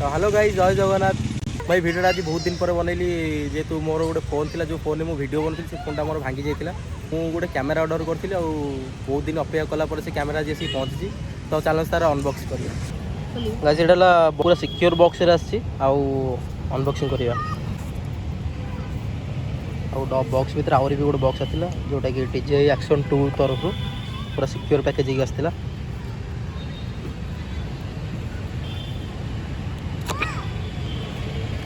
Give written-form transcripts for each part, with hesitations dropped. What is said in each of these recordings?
तो hello guys, जय जगन्नाथ। भाई भिडियो आज बहुत दिन पर बनैली जेहेतु मोर गोटे फोन था जो फोन में मुझे भिडियो बनती से फोन मोर भांगी जाता। मुझे गोटे कैमेरा ऑर्डर करी बहुत दिन अपेक्षा कलापर से कैमेरा जी पहुँची। तो चलो तार अनबॉक्स करिया। गाइस एटा पूरा सिक्योर बॉक्स रे आछि अनबॉक्सिंग करिया। बॉक्स भीतर आहरी भी गोटे बॉक्स आथिला जोटा कि DJI Action 2 तरफ पूरा सिक्योर पैकेजिंग आसला।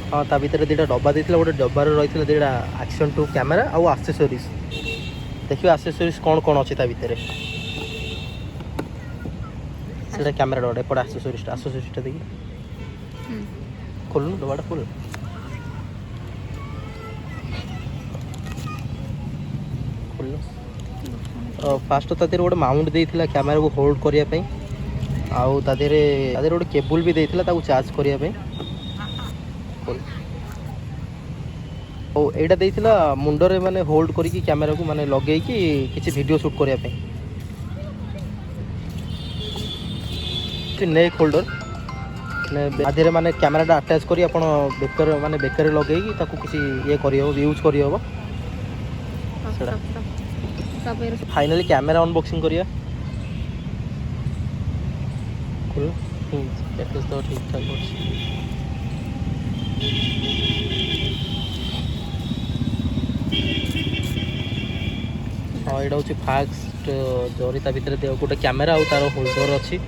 हाँ ता भीतर दुटा डब्बा देथिला, गोटे डब्बार रही दुटा Action 2 कैमेरा आउ एक्सेसरीज। देखिए एक्सेसरीज कौन कौन अच्छी ता भीतर से कैमेरा डब्बा एपट एक्सेसरीज देखिए खोल डब्बाटा खोल। फास्ट तादेर गोटे माउंट देथिला कैमेरा को होल्ड करिया पई आउ तादेर गोटे केबल भी देथिला ताको चार्ज करिया पई। एटा देथिला मुंडरे माने होल्ड करिकी कैमेरा को माने लगे कि किसी वीडियो शूट करिया पई। नेक होल्डर ने आधे माने कैमेरा अटैच करी आपण बेकर माने बेकर लगे कि ताको किसी ये करी हो यूज करी हो। फाइनली कैमेरा अनबॉक्सिंग करिया। पैकेज तो ठीक ठाक अछि। हाँ यहाँ हूँ फास्ट जरी भर गोटे कैमेरा और तार होल्डर अच्छी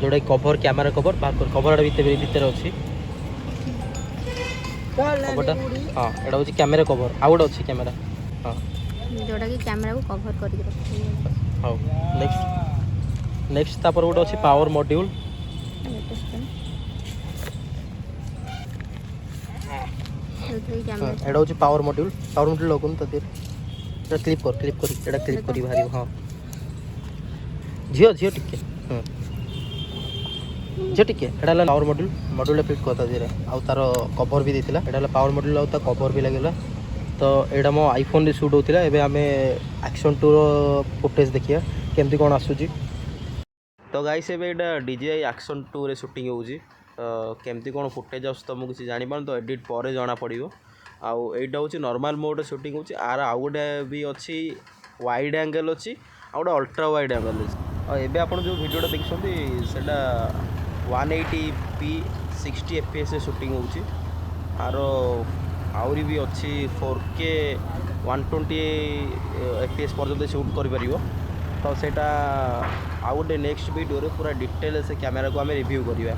जोटा कवर कैमेरा कवर कवर भीतर अच्छी कवरटा। हाँ यहाँ हूँ कैमेरा कवर आउ गोटे अच्छी कैमेरा। हाँ जोटा कि कैमेरा को कवर करके रखी। हाँ नेक्स्ट तापर गोटे अच्छी पावर मॉड्यूल। यहाँ हूँ पावर मॉड्यूल लगुन तो क्लिप कर क्लिप कर बाहर। हाँ झील झील टिके झील टिके एटा पावर मॉड्यूल फिट करता धीरे आउ तार कवर भी देथिला। एटा पावर मॉड्यूल आउ ता कवर भी लगेला। तो एटा मो आईफोन रे शूट होतिला। एबे आमे Action 2 रो फुटेज देखिया केमती कोन आसुची। तो गाइस एबे एटा DJI Action 2 रे शूटिंग होउची। केमती कोन फुटेज आस तो मु किसी जानि पान तो एडिट पर जाना पड़िबो। आउ एटा होची नॉर्मल मोड शूटिंग होची आर आउ गोटे भी अच्छी वाइड एंगल अच्छी आउ गोटे अल्ट्रा वाइड एंगल अच्छी। और एबे आपण जो वीडियोटा देखछंती सेटा 180p 60 fps रे शूटिंग होची आर आउरी भी अच्छी 4K 120 fps पर्यंत शूट कर परिबो। तो सेटा आउ गोटे नेक्स्ट वीडियो रे पूरा डिटेल से कैमेरा को आमे रिव्यू करिवा।